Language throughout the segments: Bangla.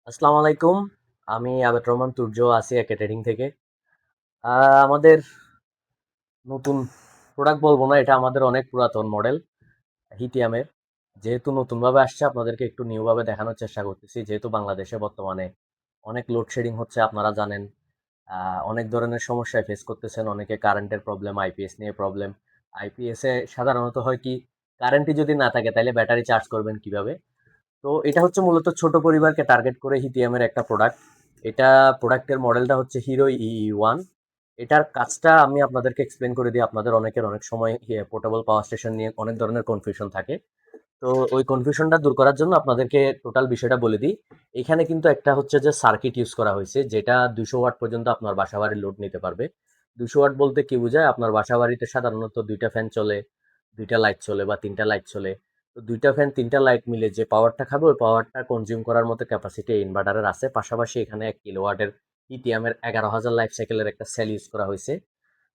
আসসালামু আলাইকুম। আমি আবেদ রহমান তুর্য আছি ক্যাটারিং থেকে। আমাদের নতুন প্রোডাক্ট বলবো না, এটা আমাদের অনেক পুরাতন মডেল হিতিয়ামের। যেহেতু নতুনভাবে আসছে আপনাদেরকে একটু নিউ ভাবে দেখানোর চেষ্টা করতেছি। যেহেতু বাংলাদেশে বর্তমানে অনেক লোডশেডিং হচ্ছে আপনারা জানেন। অনেক ধরনের সমস্যায় ফেস করতেছেন অনেকে, কারেন্টের প্রবলেম, আইপিএস নিয়ে প্রবলেম। আইপিএস এ সাধারণত হয় কি, কারেন্টই যদি না থাকে তাহলে ব্যাটারি চার্জ করবেন কিভাবে? তো এটা হচ্ছে মূলত ছোট পরিবারকে টার্গেট করে হিতিয়ামের একটা প্রোডাক্ট। এটা প্রোডাক্টের মডেলটা হচ্ছে হিরো ওয়ান। এটার কাজটা আমি আপনাদেরকে এক্সপ্লেন করে দিই। আপনাদের অনেকের অনেক সময় পোর্টেবল পাওয়ার স্টেশন নিয়ে অনেক ধরনের কনফিউশন থাকে। তো ওই কনফিউশনটা দূর করার জন্য আপনাদেরকে টোটাল বিষয়টা বলে দিই। এখানে কিন্তু একটা হচ্ছে যে সার্কিট ইউজ করা হয়েছে, যেটা 200 ওয়াট পর্যন্ত আপনার বাসাবাড়ির লোড নিতে পারবে। 200 ওয়াট বলতে কি বোঝায়? আপনার বাসাবাড়িতে সাধারণত দুইটা ফ্যান চলে, দুইটা লাইট চলে বা তিনটা লাইট চলে। তো দুইটা ফ্যান তিনটা লাইট মিলে যে পাওয়ারটা খাবে ওই পাওয়ারটা কনজিউম করার মতো ক্যাপাসিটি ইনভার্টারের আছে। পাশাপাশি এখানে 1 কিলোওয়াটের লিথিয়ামের 11,000 লাইফ সাইকেলের একটা সেল ইউজ করা হয়েছে।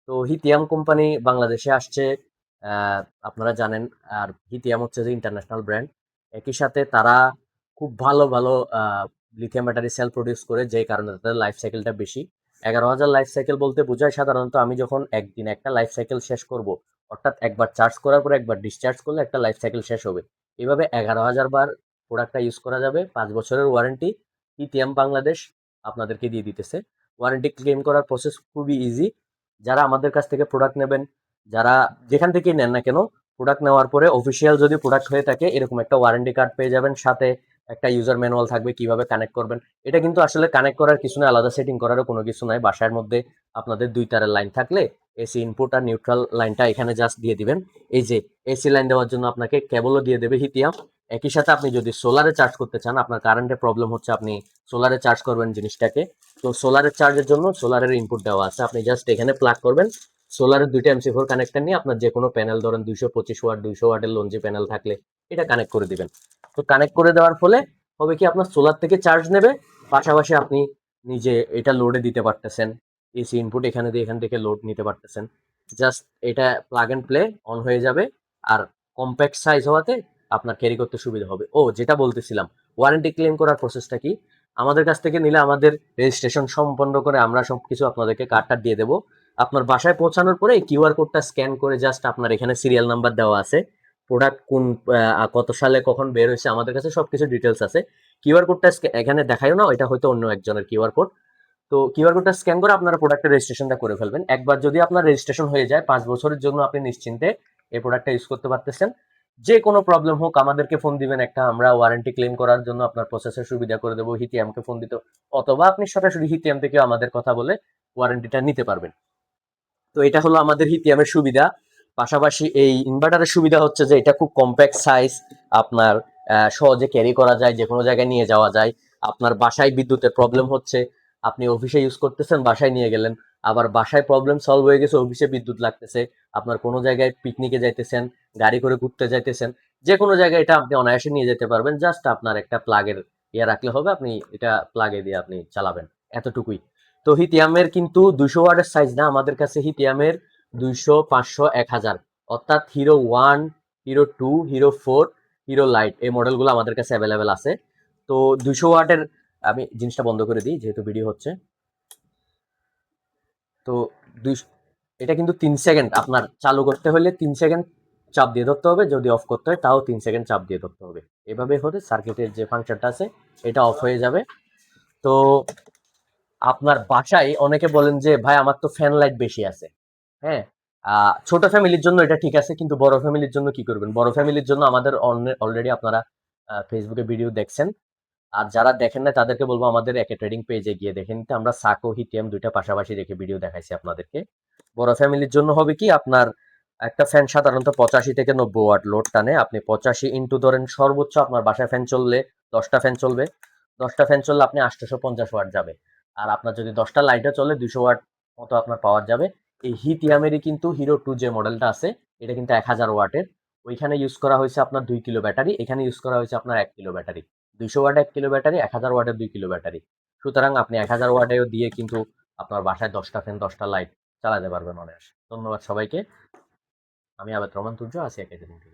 তো হিতিয়াম কোম্পানি বাংলাদেশে আসছে, আহ, আপনারা জানেন। আর হিতিয়াম হচ্ছে যে ইন্টারন্যাশনাল ব্র্যান্ড। একই সাথে তারা খুব ভালো ভালো লিথিয়াম ব্যাটারি সেল প্রডিউস করে, যে কারণে তাদের লাইফ সাইকেলটা বেশি। 11,000 লাইফ সাইকেল বলতে বোঝায় সাধারণত আমি যখন একদিন একটা লাইফ সাইকেল শেষ করব, অর্থাৎ একবার চার্জ করার পরে একবার ডিসচার্জ করলে একটা লাইফ সাইকেল শেষ হবে। এভাবে 11,000 বার প্রোডাক্টটা ইউজ করা যাবে। 5 বছরের ওয়ারেন্টি হিতিয়াম বাংলাদেশ আপনাদেরকে দিয়ে দিতেছে। ওয়ারেন্টি ক্লেম করার প্রসেস খুবই ইজি। যারা আমাদের কাছ থেকে প্রোডাক্ট নেবেন, যারা যেখান থেকেই নেন না কেন, প্রোডাক্ট নেওয়ার পরে অফিসিয়াল যদি প্রোডাক্ট হয়ে থাকে এরকম একটা ওয়ারেন্টি কার্ড পেয়ে যাবেন, সাথে একটা ইউজার ম্যানুয়াল থাকবে কিভাবে কানেক্ট করবেন। এটা কিন্তু আসলে কানেক্ট করার কিছু না, আলাদা সেটিং করারও কোনো কিছু নাই। বাসার মধ্যে আপনাদের দুই তারের লাইন থাকলে এসি ইনপুট আর নিউট্রাল লাইনটা এখানে জাস্ট দিয়ে দিবেন। এই যে এসি লাইন দেওয়ার জন্য আপনাকে কেবলও দিয়ে দেবে হিতিয়াম। একই সাথে আপনি যদি সোলারে চার্জ করতে চান, আপনার কারেন্টের প্রবলেম হচ্ছে, আপনি সোলারে চার্জ করবেন জিনিসটাকে। তো সোলারের চার্জের জন্য সোলারের ইনপুট দেওয়া আছে, আপনি জাস্ট এখানে প্লাগ করবেন। সোলারের দুইটা MC4 কানেক্টর নিয়ে আপনার যে কোনো প্যানেল, ধরেন 225 ওয়াট, 200 ওয়াটের লঞ্জি প্যানেল থাকলে এটা কানেক্ট করে দিবেন। তো কানেক্ট করে দেওয়ার ফলে হবে কি, আপনার সোলার থেকে চার্জ নেবে, পাশাপাশি আপনি নিজে এটা লোডে দিতে পারতেছেন। এসি ইনপুট এখানে দিয়ে এখান থেকে লোড নিতে পারতেছেন। জাস্ট এটা প্লাগ এন্ড প্লে অন হয়ে যাবে। আর কম্প্যাক্ট সাইজ হওয়াতে আপনার ক্যারি করতে সুবিধা হবে। ও, যেটা বলতেছিলাম, ওয়ারেন্টি ক্লেম করার প্রসেসটা কি? আমাদের কাছ থেকে নিলে আমাদের রেজিস্ট্রেশন সম্পন্ন করে আমরা সবকিছু আপনাদেরকে কার্ডটা দিয়ে দেবো। আপনার বাসায় পৌঁছানোর পরে কিউআর কোডটা স্ক্যান করে জাস্ট আপনার এখানে সিরিয়াল নাম্বার দেওয়া আছে, প্রোডাক্ট কোন কত সালে কখন বের হয়েছে আমাদের কাছে সবকিছু ডিটেলস আছে। কিউআর কোডটা এখানে দেখায়ও না, এটা হয়তো অন্য একজনের কিউআর কোড। তো কিউআর কোডটা স্ক্যান করে আপনারা প্রোডাক্টের রেজিস্ট্রেশনটা করে ফেলবেন। একবার যদি আপনার রেজিস্ট্রেশন হয়ে যায়, 5 বছরের জন্য আপনি নিশ্চিন্তে এই প্রোডাক্টটা ইউজ করতে পারতেছেন। যে কোনো প্রবলেম হোক আমাদেরকে ফোন দিবেন একটা, আমরা ওয়ারেন্টি ক্লেম করার জন্য আপনার প্রসেসের সুবিধা করে দেবো। হিতিয়ামকে ফোন দিতে, অথবা আপনি সরাসরি হিতিয়াম থেকে আমাদের কথা বলে ওয়ারেন্টিটা নিতে পারবেন। তো এটা হলো আমাদের হিতিয়ামের সুবিধা। পাশাপাশি এই ইনভার্টারের সুবিধা হচ্ছে যে এটা খুব কম্প্যাক্ট সাইজ, আপনার সহজে ক্যারি করা যায়, যে কোনো জায়গায় নিয়ে যাওয়া যায়। আপনার বাসায় বিদ্যুতের প্রবলেম হচ্ছে, আপনি অফিসে ইউজ করতেছেন, বাসায় নিয়ে গেলেন, আবার বাসায় প্রবলেম সলভ হয়ে গেছে, অফিসে বিদ্যুৎ লাগতেছে, আপনার কোনো জায়গায় পিকনিকে যাইতেছেন, গাড়ি করে ঘুরতে যাইতেছেন, যে কোনো জায়গায় এটা আপনি অনায়াসে নিয়ে যেতে পারবেন। জাস্ট আপনার একটা প্লাগের রাখলে হবে, আপনি এটা প্লাগে দিয়ে আপনি চালাবেন, এতটুকুই। তো হিতিয়ামের কিন্তু 200 ওয়াটের সাইজ না, আমাদের কাছে হিতিয়ামের 200, 500, 1000, অর্থাৎ hero 1, hero 2, hero 4, hero light এই মডেলগুলো আমাদের কাছে অ্যাভেলেবেল আছে। তো 200 ওয়াটের, আমি জিনিসটা বন্ধ করে দিই যেহেতু ভিডিও হচ্ছে। তো দুই এটা কিন্তু 3 সেকেন্ড, আপনার চালু করতে হলে 3 সেকেন্ড চাপ দিয়ে ধরতে হবে, যদি অফ করতে হয় তাও 3 সেকেন্ড চাপ দিয়ে ধরতে হবে। এভাবে হলে সার্কিটের যে ফাংশনটা আছে এটা অফ হয়ে যাবে। তো আপনার বাসায় অনেকে বলেন যে ভাই আমার তো ফ্যান লাইট বেশি আছে। হ্যাঁ, ছোট ফ্যামিলির জন্য এটা ঠিক আছে, কিন্তু বড় ফ্যামিলির জন্য কি করবেন? বড় ফ্যামিলির জন্য আমাদের অলরেডি আপনারা ফেসবুকে ভিডিও দেখছেন। আর যারা দেখেন না তাদেরকে বলবো আমাদের একে ট্রেডিং পেজে গিয়ে দেখে নিতে। আমরা সাকো হিটিএম দুইটা পাশাপাশি রেখে ভিডিও দেখাইছি আপনাদেরকে। বড় ফ্যামিলির জন্য হবে কি, আপনার একটা ফ্যান সাধারণত 85 থেকে 90 ওয়াট লোড টানে। আপনি 85 ধরেন সর্বোচ্চ, আপনার বাসায় ফ্যান চললে 10টা ফ্যান চলবে। 10টা ফ্যান চললে আপনি 850 ওয়াট যাবে। আর আপনার যদি 10টা লাইটও চলে 200 ওয়াট মতো আপনার পাওয়ার যাবে। এই হিতিয়ামেরই কিন্তু হিরো 2 যে মডেলটা আছে, এটা কিন্তু 1000 ওয়াটের। ওইখানে ইউজ করা হয়েছে আপনার 2 কিলো ব্যাটারি, এখানে ইউজ করা হয়েছে আপনার 1 kilo battery. 200 watt 1 kilo battery, 1000 ওয়াটের 2 কিলো ব্যাটারি। সুতরাং আপনি 1000 ওয়াটেও দিয়ে কিন্তু আপনার বাসায় 10টা ফ্যান 10টা লাইট চালাতে পারবেন অনায়াসে। ধন্যবাদ সবাইকে। আমি আবেদ রহমান তুর্য আছি একাডেমি থেকে।